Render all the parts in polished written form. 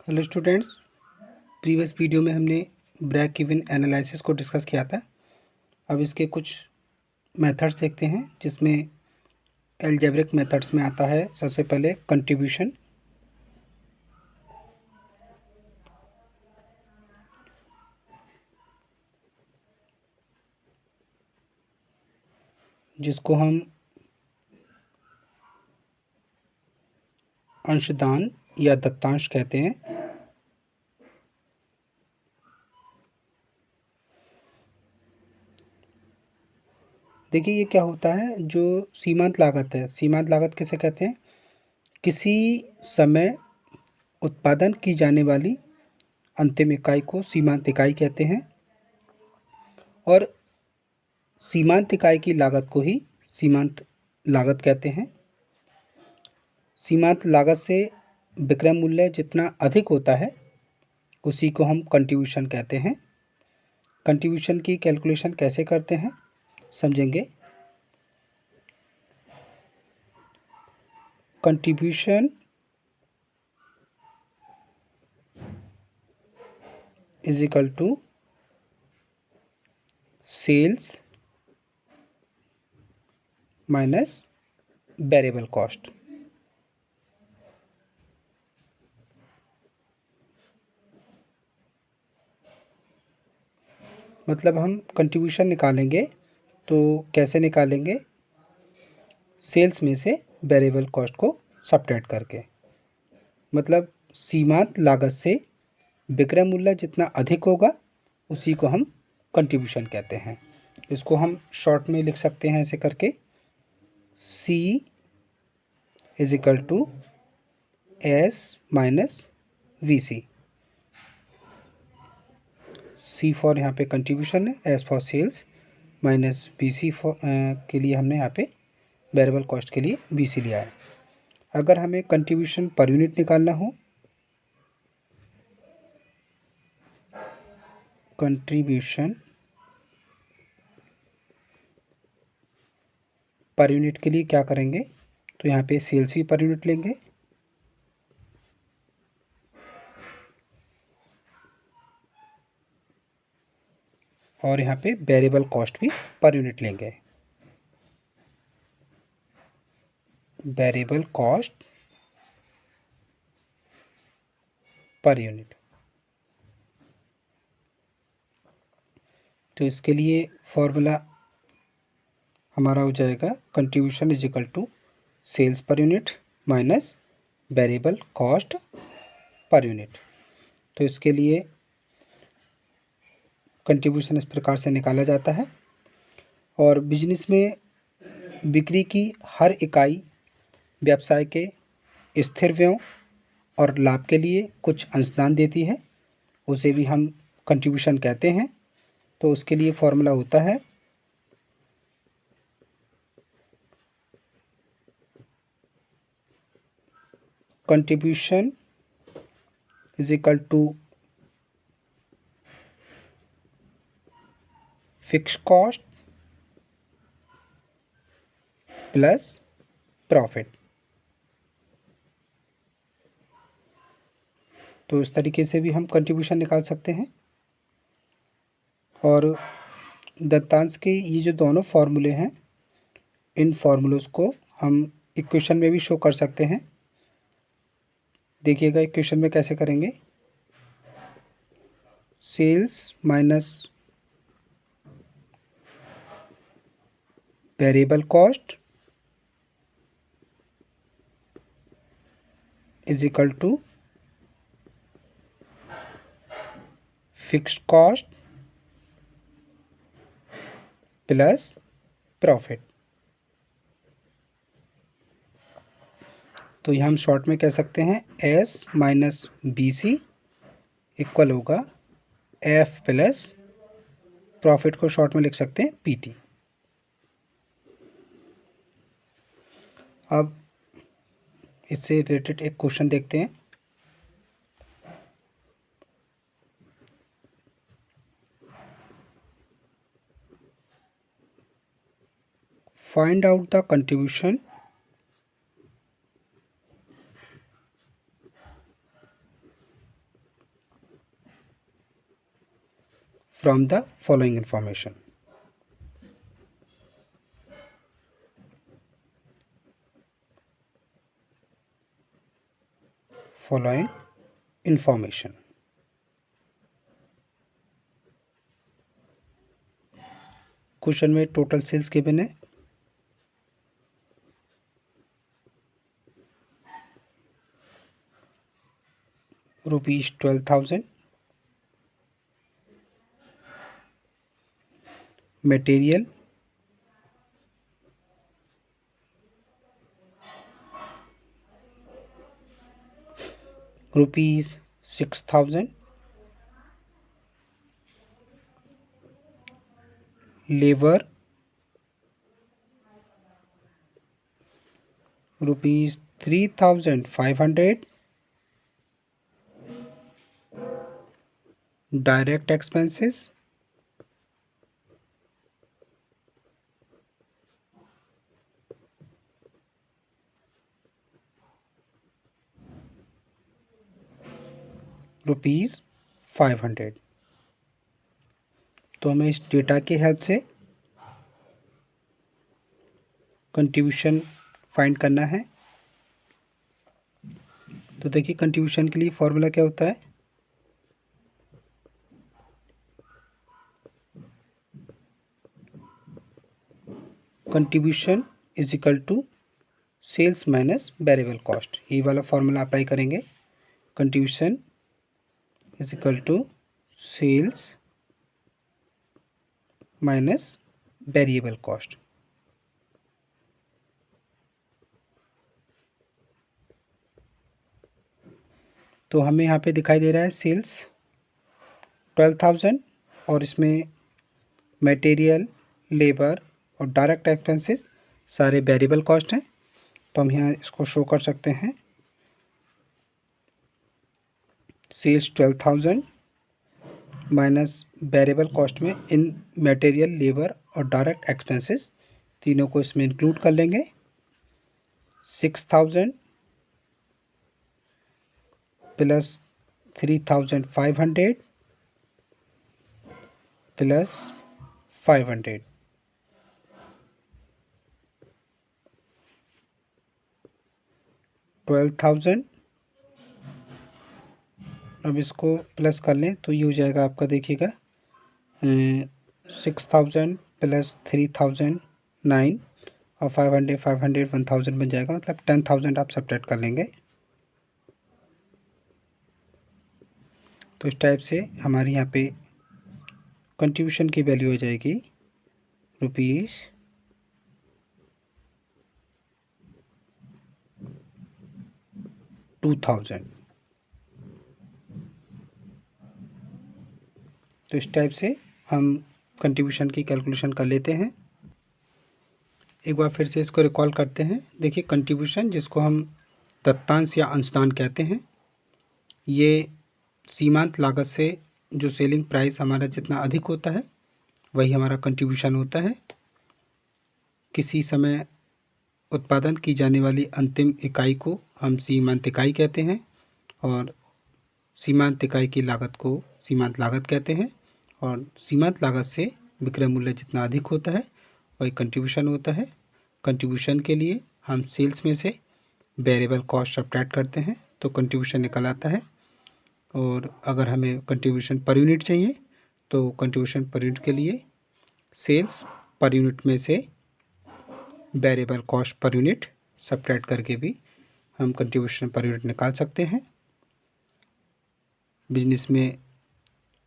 Hello students, previous video में हमने break even analysis को डिस्कस किया था। अब इसके कुछ मेथड्स देखते हैं जिसमें एल्जेब्रिक मेथड्स में आता है सबसे पहले कंट्रीब्यूशन। जिसको हम अंशदान या दत्तांश कहते हैं। देखिए ये क्या होता है, जो सीमांत लागत है, सीमांत लागत किसे कहते हैं? किसी समय उत्पादन की जाने वाली अंतिम इकाई को सीमांत इकाई कहते हैं और सीमांत इकाई की लागत को ही सीमांत लागत कहते हैं। सीमांत लागत से विक्रय मूल्य जितना अधिक होता है उसी को हम कंट्रीब्यूशन कहते हैं। कंट्रीब्यूशन की कैलकुलेशन कैसे करते हैं समझेंगे। Contribution is equal to sales minus variable cost. मतलब हम कंट्रीब्यूशन निकालेंगे तो कैसे निकालेंगे? सेल्स में से वेरिएबल कॉस्ट को सब्ट्रैक्ट करके। मतलब सीमांत लागत से विक्रय मूल्य जितना अधिक होगा उसी को हम कंट्रीब्यूशन कहते हैं। इसको हम शॉर्ट में लिख सकते हैं ऐसे करके, C is equal to S minus V C. C for यहाँ पे कंट्रीब्यूशन है, S for sales minus V C for के लिए हमने यहाँ पे वेरिएबल कॉस्ट के लिए वी सी लिया है। अगर हमें कंट्रीब्यूशन पर यूनिट निकालना हो, कंट्रीब्यूशन पर यूनिट के लिए क्या करेंगे? तो यहाँ पे सेल्स भी पर यूनिट लेंगे और यहाँ पे वेरिएबल कॉस्ट भी पर यूनिट लेंगे। Variable cost per unit. तो इसके लिए फॉर्मूला हमारा हो जाएगा contribution is equal to sales per unit minus variable cost per unit. तो इसके लिए कंट्रीब्यूशन इस प्रकार से निकाला जाता है। और बिजनेस में बिक्री की हर इकाई व्यवसाय के स्थिर व्ययों और लाभ के लिए कुछ अंशदान देती है, उसे भी हम कंट्रीब्यूशन कहते हैं। तो उसके लिए फॉर्मूला होता है contribution is equal to fix cost plus profit. तो इस तरीके से भी हम कंट्रीब्यूशन निकाल सकते हैं। और दत्तांश के ये जो दोनों फार्मूले हैं, इन फार्मूलों को हम इक्वेशन में भी शो कर सकते हैं। देखिएगा इक्वेशन में कैसे करेंगे। Sales minus variable cost is equal to fixed cost plus profit. तो यहाँ हम शॉर्ट में कह सकते हैं S minus B C equal होगा एफ प्लस प्रॉफिट को शॉर्ट में लिख सकते हैं पी टी। अब इससे रिलेटेड एक क्वेश्चन देखते हैं। Find out the contribution from the following information. Following information. Question में टोटल सेल्स गिवन है। ₹12,000। मटेरियल ₹6,000। लेबर ₹3,500। Direct expenses ₹500। तो हमें इस डेटा की हेल्प से कंट्रीब्यूशन फाइंड करना है। तो देखिए कंट्रीब्यूशन के लिए फॉर्मूला क्या होता है। Contribution is equal to sales minus variable cost. ये वाला फॉर्मूला अप्लाई करेंगे। Contribution is equal to sales minus variable cost. तो हमें यहाँ पे दिखाई दे रहा है सेल्स 12,000 और इसमें मटेरियल, लेबर और डायरेक्ट एक्सपेंसेस सारे वेरिएबल कॉस्ट हैं। तो हम यहाँ इसको शो कर सकते हैं। सेल्स 12,000 माइनस वेरिएबल कॉस्ट में इन मटेरियल, लेबर और डायरेक्ट एक्सपेंसेस तीनों को इसमें इंक्लूड कर लेंगे। 6,000 प्लस 3,500 प्लस 500। 12,000। अब इसको प्लस कर लें तो ये हो जाएगा आपका, देखिएगा 6,000 प्लस 3,000 9 और 500 500 1,000 बन जाएगा। मतलब 10,000 आप सब्ट्रैक्ट कर लेंगे। तो इस टाइप से हमारे यहाँ पे कंट्रीब्यूशन की वैल्यू हो जाएगी ₹2,000। तो इस टाइप से हम कंट्रीब्यूशन की कैलकुलेशन कर लेते हैं। एक बार फिर से इसको रिकॉल करते हैं। देखिए कंट्रीब्यूशन, जिसको हम दत्तांश या अंशदान कहते हैं, ये सीमांत लागत से जो सेलिंग प्राइस हमारा जितना अधिक होता है वही हमारा कंट्रीब्यूशन होता है। किसी समय उत्पादन की जाने वाली अंतिम इकाई को हम सीमांत इकाई कहते हैं और सीमांत इकाई की लागत को सीमांत लागत कहते हैं। और सीमांत लागत से विक्रय मूल्य जितना अधिक होता है वही कंट्रीब्यूशन होता है। कंट्रीब्यूशन के लिए हम सेल्स में से वेरिएबल कॉस्ट सब्ट्रैक्ट करते हैं तो कंट्रीब्यूशन निकल आता है। और अगर हमें कंट्रीब्यूशन पर यूनिट चाहिए तो कंट्रीब्यूशन पर यूनिट के लिए सेल्स पर यूनिट में से variable cost per unit subtract करके भी हम कंट्रीब्यूशन पर यूनिट निकाल सकते हैं। बिजनेस में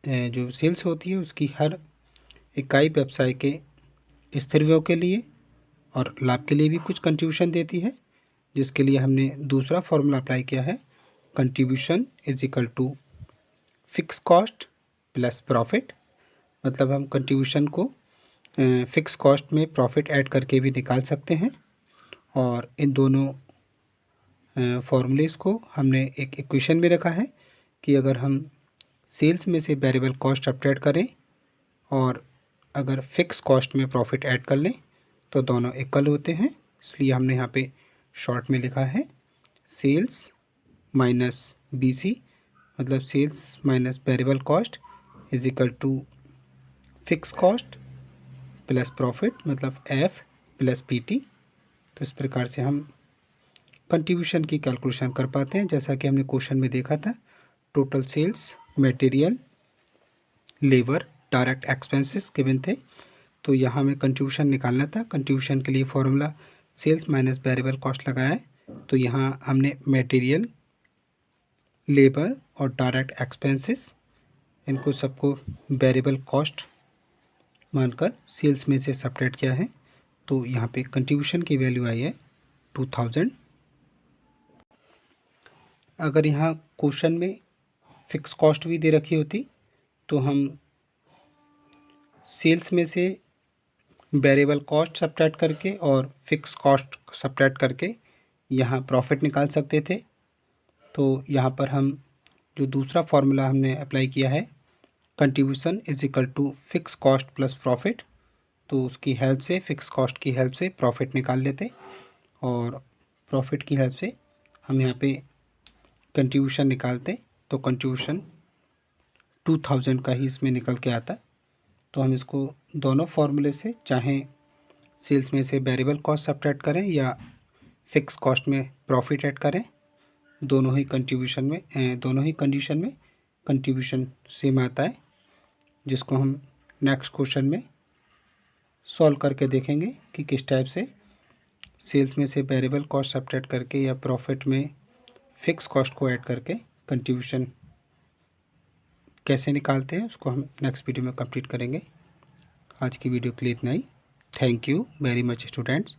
जो सेल्स होती है उसकी हर इकाई व्यवसाय के स्थिर व्यय के लिए और लाभ के लिए भी कुछ कंट्रीब्यूशन देती है, जिसके लिए हमने दूसरा फॉर्मूला अप्लाई किया है। Contribution is equal to fix cost plus profit. मतलब हम कंट्रीब्यूशन को फिक्स कॉस्ट में प्रॉफिट ऐड करके भी निकाल सकते हैं। और इन दोनों फॉर्मूलेस को हमने एक इक्वेशन में रखा है कि अगर हम सेल्स में से वेरिएबल कॉस्ट सब्ट्रैक्ट करें और अगर फिक्स कॉस्ट में प्रॉफिट ऐड कर लें तो दोनों इक्वल होते हैं। इसलिए हमने यहाँ पे शॉर्ट में लिखा है सेल्स माइनस BC, मतलब sales minus variable cost is equal to fix cost plus profit मतलब एफ प्लस पीटी। तो इस प्रकार से हम कंट्रीब्यूशन की कैलकुलेशन कर पाते हैं। जैसा कि हमने क्वेश्चन में देखा था, total sales, material, labour, direct expenses given थे। तो यहाँ हमें कंट्रीब्यूशन निकालना था। कंट्रीब्यूशन के लिए formula sales minus variable cost लगाया है। तो यहाँ हमने मटेरियल, लेबर और डायरेक्ट एक्सपेंसेस इनको सबको वेरिएबल कॉस्ट मानकर सेल्स में से सब्ट्रैक्ट किया है। तो यहाँ पे कंट्रीब्यूशन की वैल्यू आई है 2000। अगर यहाँ क्वेश्चन में फिक्स कॉस्ट भी दे रखी होती तो हम सेल्स में से वेरिएबल कॉस्ट सब्ट्रैक्ट करके और फिक्स कॉस्ट सब्ट्रैक्ट करके यहाँ प्रॉफिट निकाल सकते थे। तो यहाँ पर हम जो दूसरा फार्मूला हमने अप्लाई किया है, contribution is equal to fix cost plus profit, तो उसकी हेल्प से, फिक्स कॉस्ट की हेल्प से प्रॉफिट निकाल लेते और प्रॉफिट की हेल्प से हम यहाँ पे कंट्रीब्यूशन निकालते। तो कंट्रीब्यूशन 2000 का ही इसमें निकल के आता। तो हम इसको दोनों फार्मूले से, चाहे सेल्स में से वेरिएबल कॉस्ट सब्ट्रैक्ट करें या फिक्स कॉस्ट में प्रॉफिट ऐड करें, दोनों ही कंट्रीब्यूशन में, दोनों ही कंडीशन में कंट्रीब्यूशन सेम आता है, जिसको हम नेक्स्ट क्वेश्चन में सॉल्व करके देखेंगे कि किस टाइप से सेल्स में से वेरिएबल कॉस्ट सब्ट्रैक्ट करके या प्रॉफिट में फिक्स कॉस्ट को ऐड करके कंट्रीब्यूशन कैसे निकालते हैं, उसको हम नेक्स्ट वीडियो में कंप्लीट करेंगे। आज की वीडियो के लिए इतना ही। Thank you very much students.